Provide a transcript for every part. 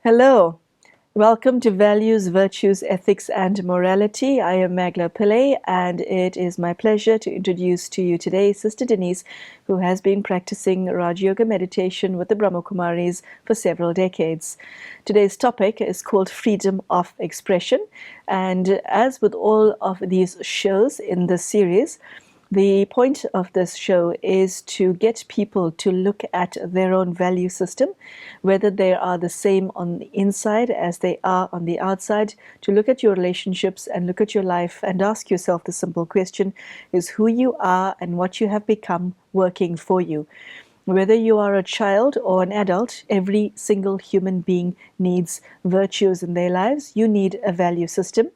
Hello, welcome to Values, Virtues, Ethics and Morality. I am Mangela Pillay, and it is my pleasure to introduce to you today Sister Denise, who has been practicing Rajyoga Meditation with the Brahma Kumaris for several decades. Today's topic is called Freedom of Expression, and as with all of these shows in this series, the point of this show is to get people to look at their own value system, whether they are the same on the inside as they are on the outside, to look at your relationships and look at your life and ask yourself the simple question, is who you are and what you have become working for you? Whether you are a child or an adult, every single human being needs virtues in their lives. You need a value system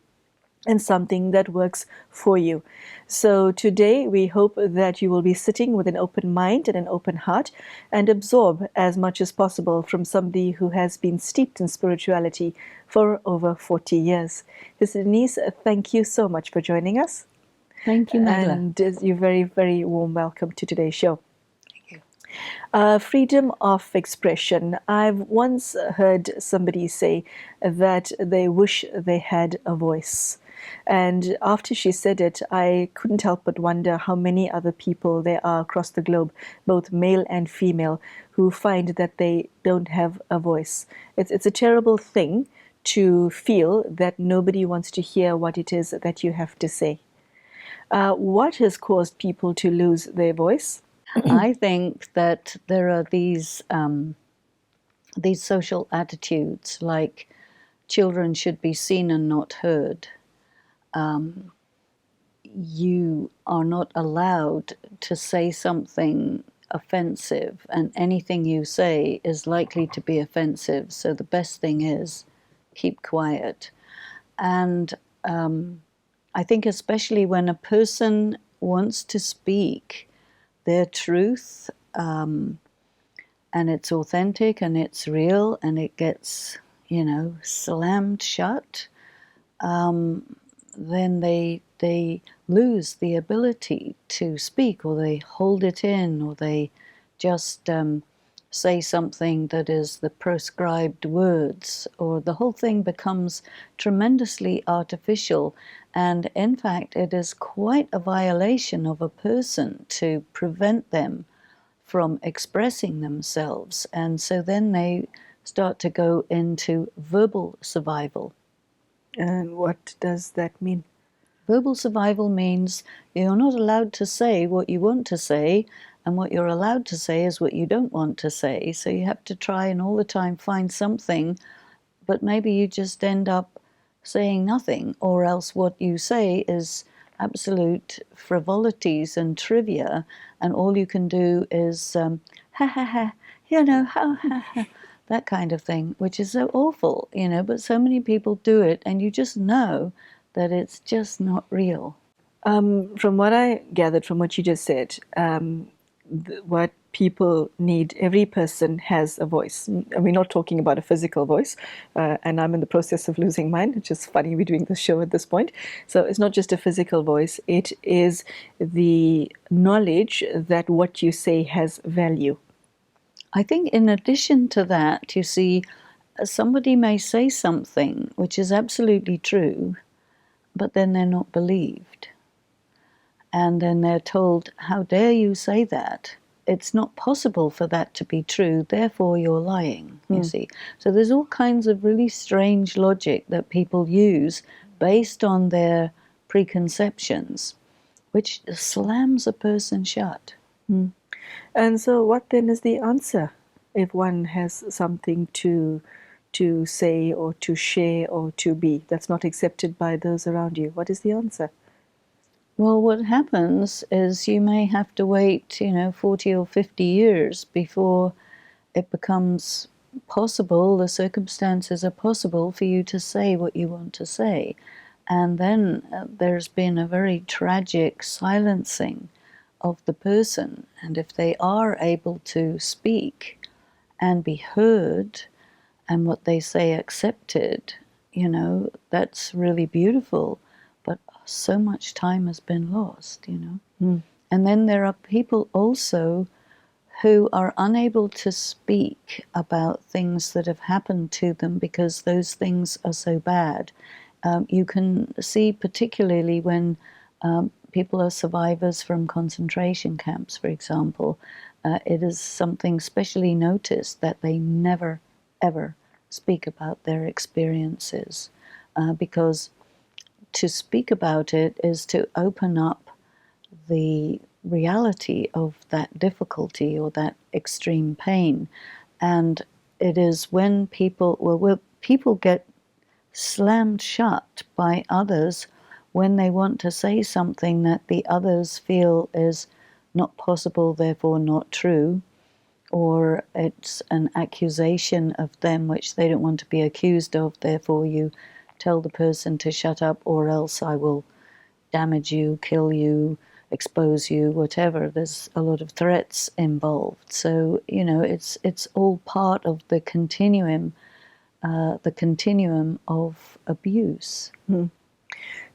and something that works for you. So today we hope that you will be sitting with an open mind and an open heart and absorb as much as possible from somebody who has been steeped in spirituality for over 40 years. Sister Denise, thank you so much for joining us. Thank you, Mangela. And you're very, very warm welcome to today's show. Freedom of expression. I've once heard somebody say that they wish they had a voice. And after she said it, I couldn't help but wonder how many other people there are across the globe, both male and female, who find that they don't have a voice. It's a terrible thing to feel that nobody wants to hear what it is that you have to say. What has caused people to lose their voice? I think that there are these social attitudes like children should be seen and not heard. You are not allowed to say something offensive, and anything you say is likely to be offensive. So the best thing is keep quiet. And I think especially when a person wants to speak their truth, and it's authentic and it's real and it gets, slammed shut, then they lose the ability to speak, or they hold it in, or they just say something that is the prescribed words, or the whole thing becomes tremendously artificial. And in fact, it is quite a violation of a person to prevent them from expressing themselves. And so then they start to go into verbal survival. And what does that mean? Verbal survival means you're not allowed to say what you want to say, and what you're allowed to say is what you don't want to say. So you have to try and all the time find something, but maybe you just end up saying nothing, or else what you say is absolute frivolities and trivia, and all you can do is ha ha ha, ha ha ha, that kind of thing, which is so awful, but so many people do it, and you just know that it's just not real. From what I gathered from what you just said, what people need, every person has a voice. We're not talking about a physical voice, and I'm in the process of losing mine, which is funny, we're doing this show at this point. So it's not just a physical voice, it is the knowledge that what you say has value. I think in addition to that, you see, somebody may say something which is absolutely true, but then they're not believed. And then they're told, how dare you say that? It's not possible for that to be true, therefore you're lying, you see. So there's all kinds of really strange logic that people use based on their preconceptions, which slams a person shut. And so what then is the answer if one has something to say or to share or to be that's not accepted by those around you? What is the answer? Well, what happens is you may have to wait, 40 or 50 years before it becomes possible, the circumstances are possible for you to say what you want to say. And then there's been a very tragic silencing of the person. And if they are able to speak and be heard and what they say accepted, that's really beautiful. But so much time has been lost. And then there are people also who are unable to speak about things that have happened to them because those things are so bad. You can see particularly when people are survivors from concentration camps, for example, it is something specially noticed that they never, ever speak about their experiences because to speak about it is to open up the reality of that difficulty or that extreme pain. And it is when people get slammed shut by others when they want to say something that the others feel is not possible, therefore not true, or it's an accusation of them which they don't want to be accused of, therefore you tell the person to shut up or else I will damage you, kill you, expose you, whatever. There's a lot of threats involved. So, it's all part of the continuum of abuse.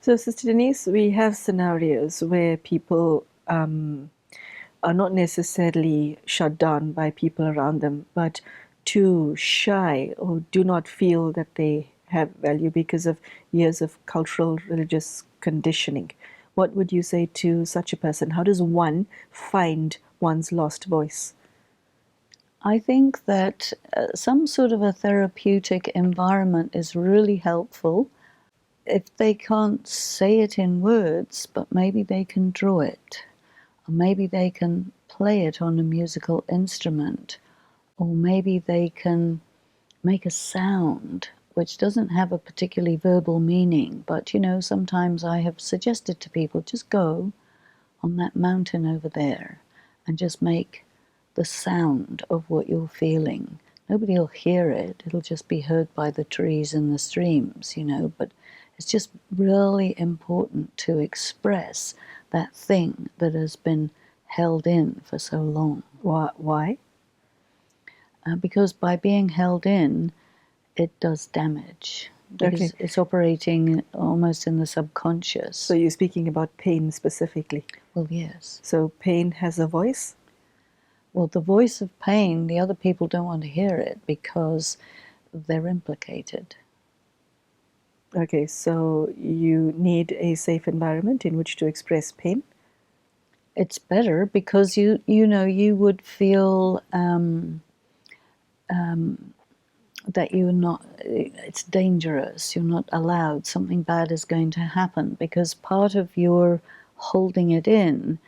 So, Sister Denise, we have scenarios where people are not necessarily shut down by people around them, but too shy or do not feel that they have value because of years of cultural, religious conditioning. What would you say to such a person? How does one find one's lost voice? I think that some sort of a therapeutic environment is really helpful. If they can't say it in words, but maybe they can draw it, or maybe they can play it on a musical instrument, or maybe they can make a sound which doesn't have a particularly verbal meaning. But, sometimes I have suggested to people, just go on that mountain over there and just make the sound of what you're feeling. Nobody will hear it. It'll just be heard by the trees and the streams, but it's just really important to express that thing that has been held in for so long. Why? Because by being held in, it does damage. Because it's operating almost in the subconscious. So you're speaking about pain specifically? Well, yes. So pain has a voice? Well, the voice of pain, the other people don't want to hear it because they're implicated. Okay, so you need a safe environment in which to express pain? It's better because you would feel that you're not, it's dangerous, you're not allowed, something bad is going to happen, because part of your holding it in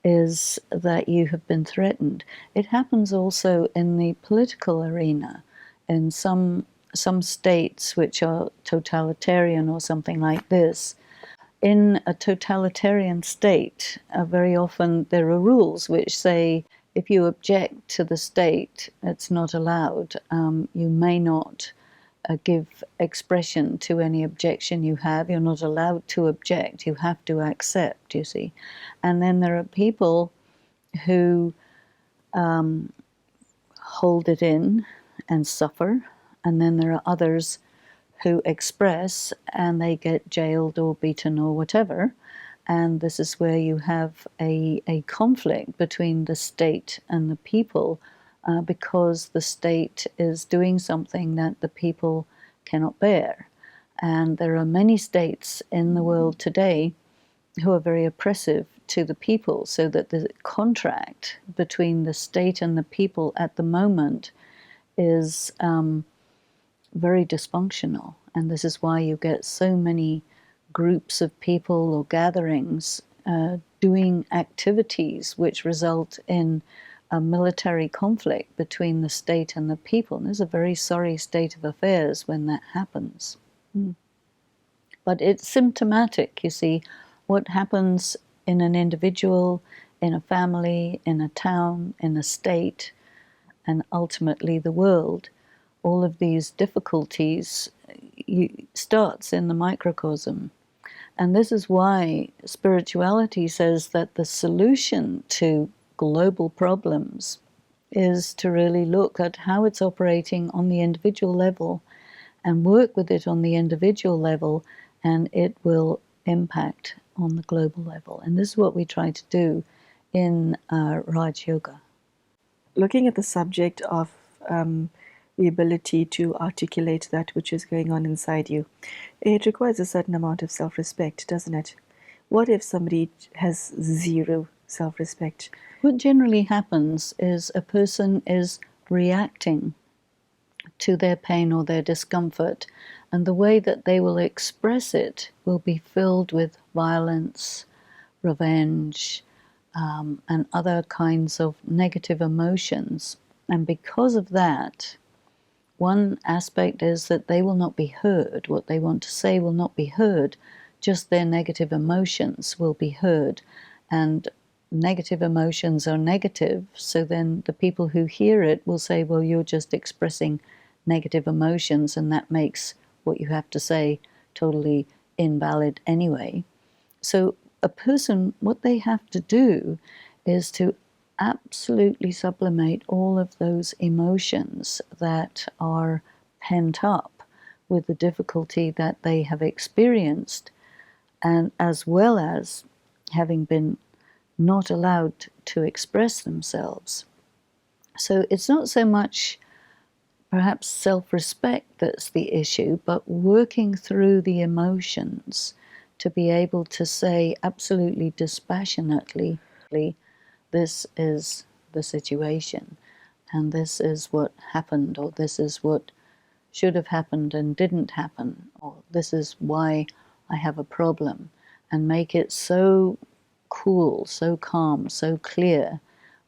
is that you have been threatened. It happens also in the political arena. In some states which are totalitarian or something like this, in a totalitarian state, very often there are rules which say if you object to the state, it's not allowed. You may not give expression to any objection you have. You're not allowed to object. You have to accept, you see. And then there are people who hold it in and suffer. And then there are others who express and they get jailed or beaten or whatever. And this is where you have a conflict between the state and the people because the state is doing something that the people cannot bear. And there are many states in the world today who are very oppressive to the people, so that the contract between the state and the people at the moment is very dysfunctional. And this is why you get so many groups of people or gatherings doing activities which result in a military conflict between the state and the people. And there's a very sorry state of affairs when that happens. But it's symptomatic, you see, what happens in an individual, in a family, in a town, in a state, and ultimately the world, all of these difficulties starts in the microcosm. And this is why spirituality says that the solution to global problems is to really look at how it's operating on the individual level and work with it on the individual level, and it will impact on the global level. And this is what we try to do in Raj Yoga. Looking at the subject of the ability to articulate that which is going on inside you, it requires a certain amount of self-respect, doesn't it? What if somebody has zero self-respect? What generally happens is a person is reacting to their pain or their discomfort, and the way that they will express it will be filled with violence, revenge, and other kinds of negative emotions. And because of that, one aspect is that they will not be heard. What they want to say will not be heard. Just their negative emotions will be heard. And negative emotions are negative, so then the people who hear it will say, well, you're just expressing negative emotions, and that makes what you have to say totally invalid anyway. So a person, what they have to do is to absolutely sublimate all of those emotions that are pent up with the difficulty that they have experienced, and as well as having been not allowed to express themselves. So it's not so much perhaps self-respect that's the issue, but working through the emotions to be able to say absolutely dispassionately, this is the situation, and this is what happened, or this is what should have happened and didn't happen, or this is why I have a problem, and make it so cool, so calm, so clear,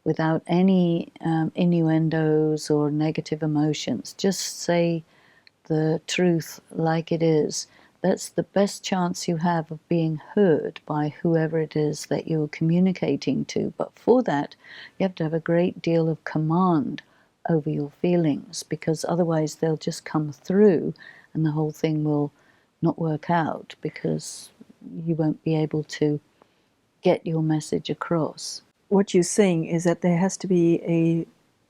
without any innuendos or negative emotions. Just say the truth like it is. That's the best chance you have of being heard by whoever it is that you're communicating to. But for that, you have to have a great deal of command over your feelings, because otherwise they'll just come through and the whole thing will not work out, because you won't be able to get your message across. What you're saying is that there has to be a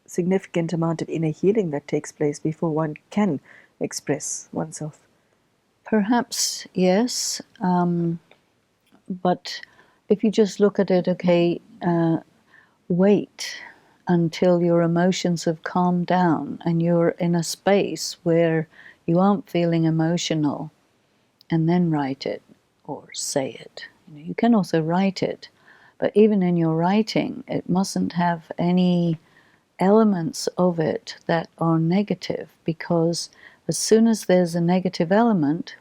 significant amount of inner healing that takes place before one can express oneself. Perhaps, yes. But if you just look at it, okay, wait until your emotions have calmed down and you're in a space where you aren't feeling emotional, and then write it or say it. You can also write it, but even in your writing, it mustn't have any elements of it that are negative, because as soon as there's a negative element,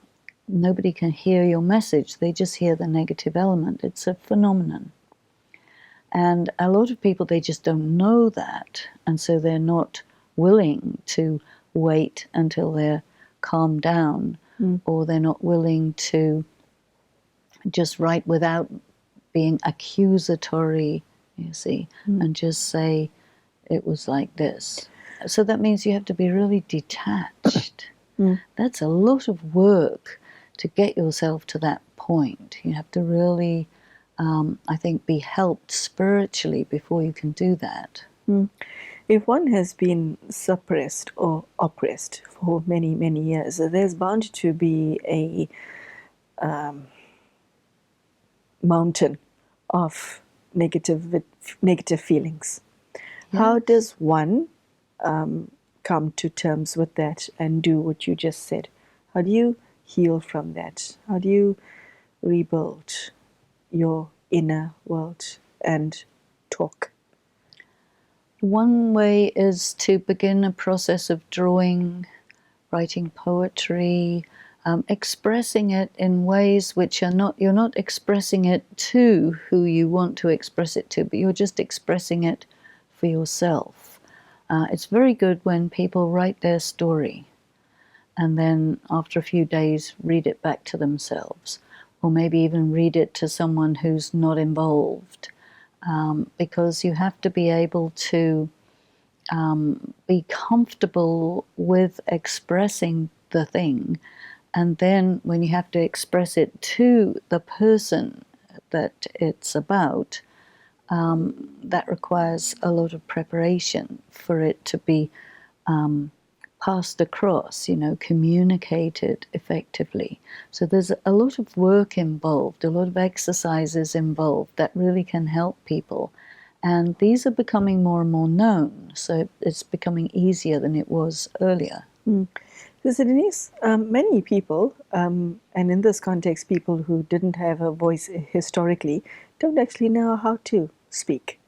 nobody can hear your message. They just hear the negative element. It's a phenomenon. And a lot of people, they just don't know that, and so they're not willing to wait until they're calmed down, or they're not willing to just write without being accusatory, you see, and just say, it was like this. So that means you have to be really detached. That's a lot of work to get yourself to that point. You have to really, I think, be helped spiritually before you can do that. If one has been suppressed or oppressed for many, many years, there's bound to be a mountain of negative feelings. Yes. How does one come to terms with that and do what you just said? How do you heal from that? How do you rebuild your inner world and talk? One way is to begin a process of drawing, writing poetry, expressing it in ways which are not, you're not expressing it to who you want to express it to, but you're just expressing it for yourself. It's very good when people write their story and then after a few days read it back to themselves, or maybe even read it to someone who's not involved, because you have to be able to be comfortable with expressing the thing. And then when you have to express it to the person that it's about, that requires a lot of preparation for it to be passed across, communicated effectively. So there's a lot of work involved, a lot of exercises involved that really can help people. And these are becoming more and more known, so it's becoming easier than it was earlier. So Denise, many people, and in this context, people who didn't have a voice historically, don't actually know how to speak.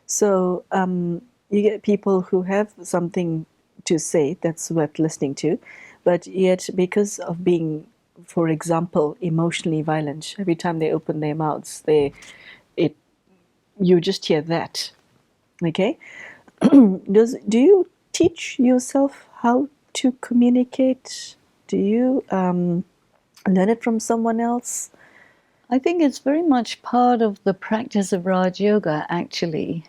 So you get people who have something to say that's worth listening to, but yet because of being, for example, emotionally violent, every time they open their mouths, you just hear that. Okay? Do you teach yourself how to communicate? Do you learn it from someone else? I think it's very much part of the practice of Raj Yoga, actually.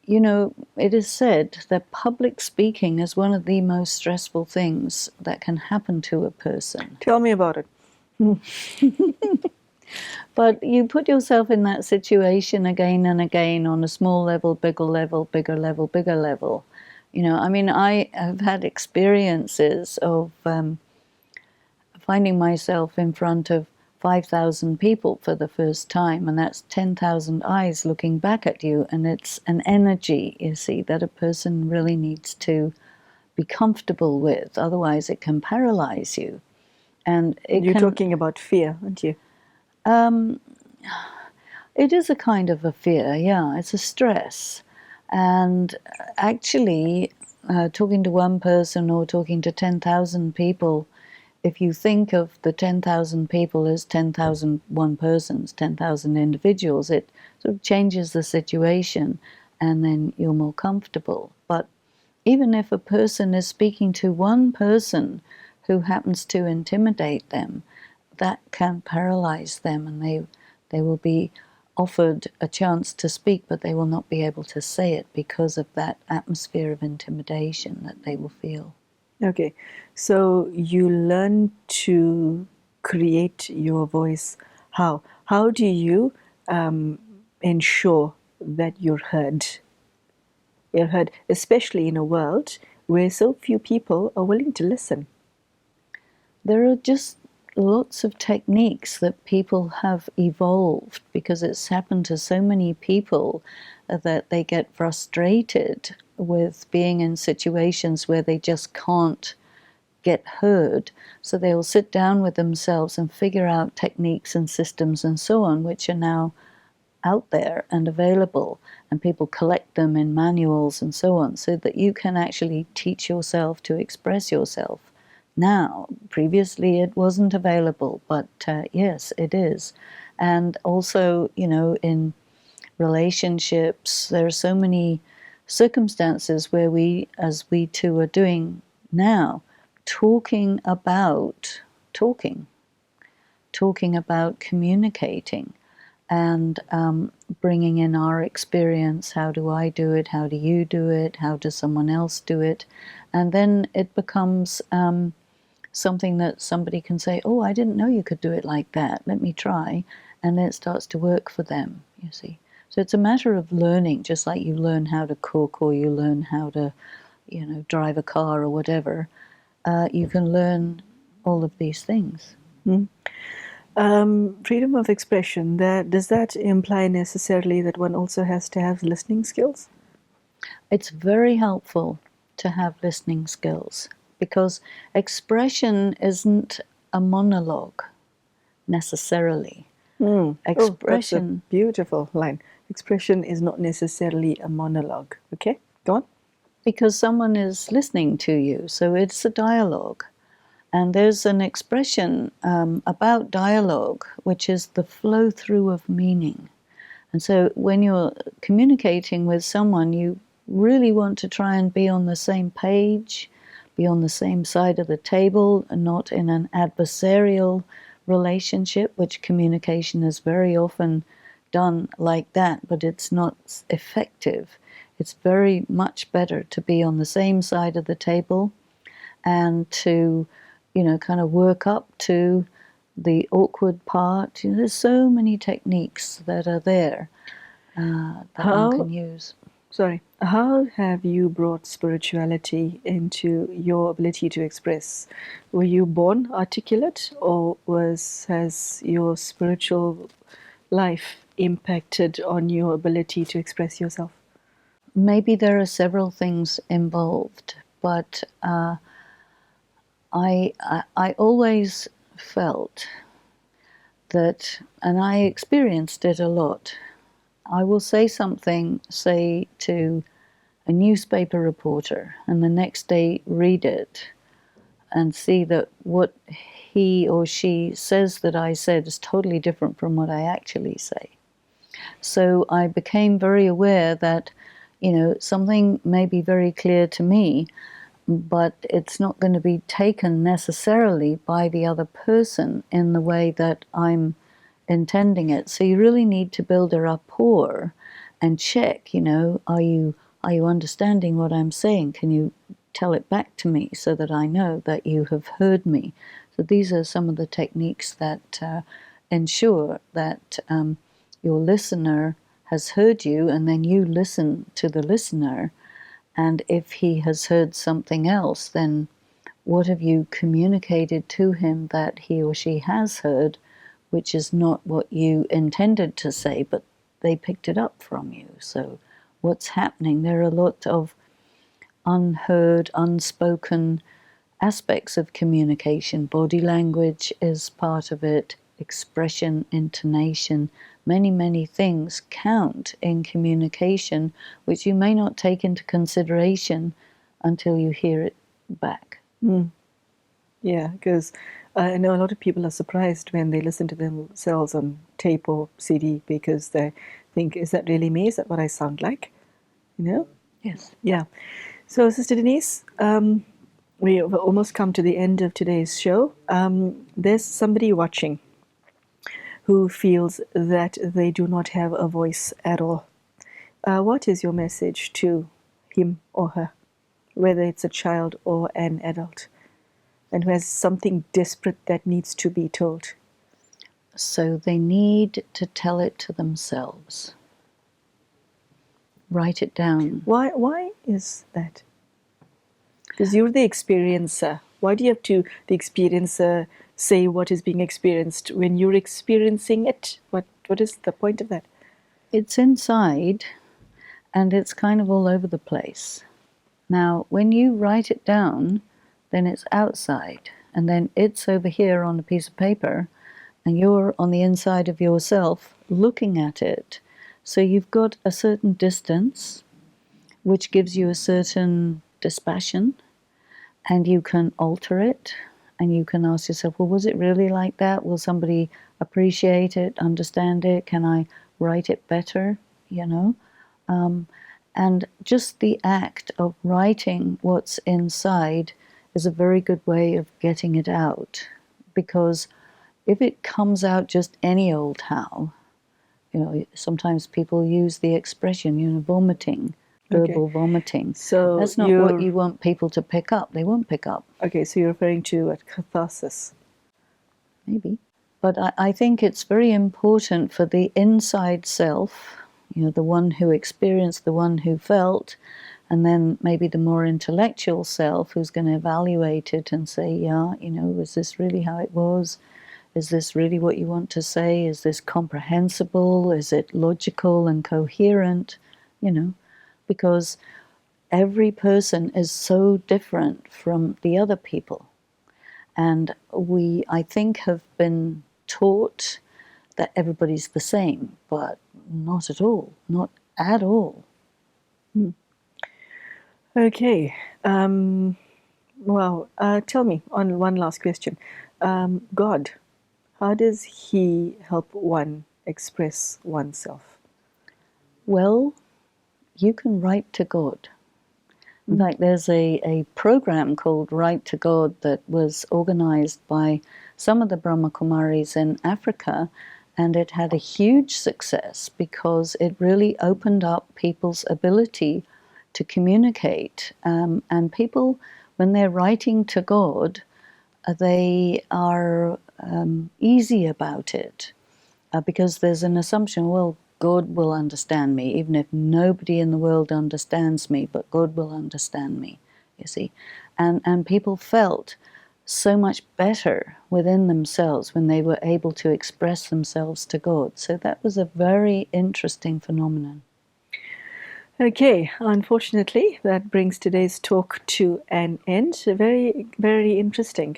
It is said that public speaking is one of the most stressful things that can happen to a person. Tell me about it. But you put yourself in that situation again and again on a small level, bigger level, bigger level, bigger level. I have had experiences of finding myself in front of 5,000 people for the first time, and that's 10,000 eyes looking back at you, and it's an energy, you see, that a person really needs to be comfortable with. Otherwise, it can paralyze you. And You're talking about fear, aren't you? It is a kind of a fear, yeah. It's a stress. And actually, talking to one person or talking to 10,000 people, if you think of the 10,000 people as 10,001 persons, 10,000 individuals, it sort of changes the situation, and then you're more comfortable. But even if a person is speaking to one person who happens to intimidate them, that can paralyze them, and they will be offered a chance to speak, but they will not be able to say it because of that atmosphere of intimidation that they will feel. Okay, so you learn to create your voice. How? How do you ensure that you're heard? You're heard, especially in a world where so few people are willing to listen. There are just lots of techniques that people have evolved because it's happened to so many people that they get frustrated with being in situations where they just can't get heard. So they'll sit down with themselves and figure out techniques and systems and so on, which are now out there and available, and people collect them in manuals and so on, so that you can actually teach yourself to express yourself. Now, previously it wasn't available, but yes, it is. And also, in relationships, there are so many circumstances where we, as we two are doing now, talking about communicating, and bringing in our experience. How do I do it? How do you do it? How does someone else do it? And then it becomes something that somebody can say, oh, I didn't know you could do it like that. Let me try. And then it starts to work for them, you see. So it's a matter of learning, just like you learn how to cook or you learn how to, drive a car or whatever. You can learn all of these things. Freedom of expression, does that imply necessarily that one also has to have listening skills? It's very helpful to have listening skills, because expression isn't a monologue necessarily. Expression. Oh, that's a beautiful line. Expression is not necessarily a monologue. Okay, go on. Because someone is listening to you, so it's a dialogue. And there's an expression about dialogue, which is the flow through of meaning. And so when you're communicating with someone, you really want to try and be on the same page, be on the same side of the table, and not in an adversarial relationship, which communication is very often done like that, but it's not effective. It's very much better to be on the same side of the table and to, kind of work up to the awkward part. There's so many techniques that are there that one can use. How have you brought spirituality into your ability to express? Were you born articulate, or has your spiritual life impacted on your ability to express yourself? Maybe there are several things involved, but I always felt that, and I experienced it a lot, I will say something, say to a newspaper reporter, and the next day read it and see that what he or she says that I said is totally different from what I actually say. So I became very aware that, something may be very clear to me, but it's not going to be taken necessarily by the other person in the way that I'm intending it. So you really need to build a rapport and check, are you understanding what I'm saying? Can you tell it back to me so that I know that you have heard me? So these are some of the techniques that ensure that your listener has heard you, and then you listen to the listener. And if he has heard something else, then what have you communicated to him that he or she has heard, which is not what you intended to say, but they picked it up from you. So what's happening? There are a lot of unheard, unspoken aspects of communication. Body language is part of it, expression, intonation, many, many things count in communication, which you may not take into consideration until you hear it back. Yeah, because I know a lot of people are surprised when they listen to themselves on tape or CD, because they think, is that really me? Is that what I sound like? Yes. Yeah. So, Sister Denise, we've almost come to the end of today's show. There's somebody watching who feels that they do not have a voice at all. What is your message to him or her, whether it's a child or an adult, and who has something desperate that needs to be told? So they need to tell it to themselves. Write it down. Why is that? Because you're the experiencer. Why do you have to, the experiencer, say what is being experienced when you're experiencing it? What is the point of that? It's inside, and it's kind of all over the place. Now, when you write it down, then it's outside, and then it's over here on a piece of paper, and you're on the inside of yourself looking at it. So you've got a certain distance, which gives you a certain dispassion, and you can alter it, and you can ask yourself, well, was it really like that? Will somebody appreciate it, understand it? Can I write it better? And just the act of writing what's inside is a very good way of getting it out. Because if it comes out just any old how, sometimes people use the expression, vomiting, verbal vomiting. So that's not what you want people to pick up. They won't pick up. Okay, so you're referring to a catharsis. Maybe. But I think it's very important for the inside self, the one who experienced, the one who felt, and then maybe the more intellectual self who's going to evaluate it and say, yeah, was this really how it was? Is this really what you want to say? Is this comprehensible? Is it logical and coherent? Because every person is so different from the other people. And we, I think, have been taught that everybody's the same, but not at all. Not at all. Okay. Well, tell me, on one last question. God, how does he help one express oneself? Well, you can write to God. In fact, there's a program called Right to God that was organized by some of the Brahma Kumaris in Africa, and it had a huge success because it really opened up people's ability to communicate. And people, when they're writing to God, they are easy about it because there's an assumption, well, God will understand me, even if nobody in the world understands me, but God will understand me, you see. And people felt so much better within themselves when they were able to express themselves to God. So that was a very interesting phenomenon. Okay, unfortunately, that brings today's talk to an end. Very, very interesting.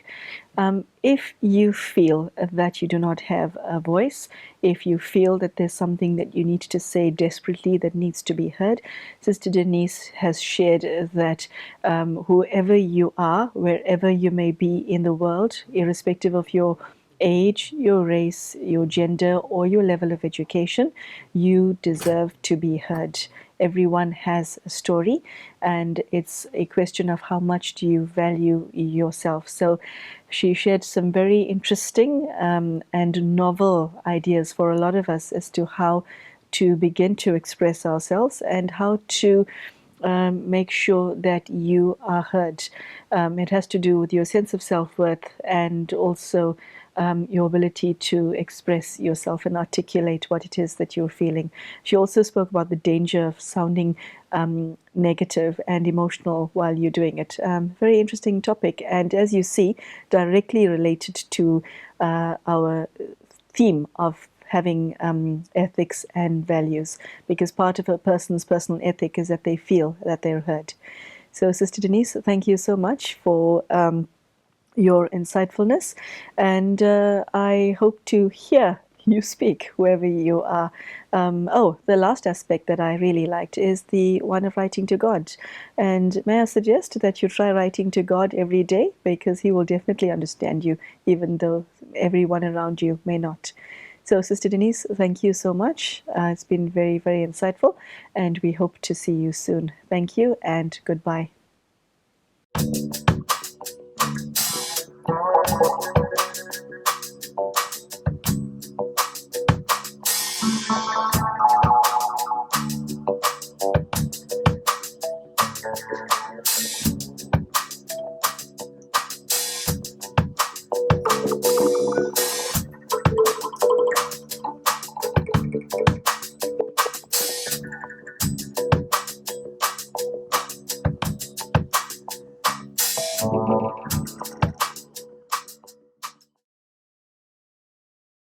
If you feel that you do not have a voice, if you feel that there's something that you need to say desperately that needs to be heard, Sister Denise has shared that whoever you are, wherever you may be in the world, irrespective of your age, your race, your gender, or your level of education, you deserve to be heard. Everyone has a story, and it's a question of how much do you value yourself. So she shared some very interesting and novel ideas for a lot of us as to how to begin to express ourselves and how to make sure that you are heard. It has to do with your sense of self-worth and also your ability to express yourself and articulate what it is that you're feeling. She also spoke about the danger of sounding negative and emotional while you're doing it. Very interesting topic, and as you see, directly related to our theme of having ethics and values, because part of a person's personal ethic is that they feel that they're heard. So, Sister Denise, thank you so much for your insightfulness, and I hope to hear you speak wherever you are. The last aspect that I really liked is the one of writing to God. And may I suggest that you try writing to God every day, because He will definitely understand you, even though everyone around you may not. So, Sister Denise, thank you so much. It's been very, very insightful, and we hope to see you soon. Thank you, and goodbye.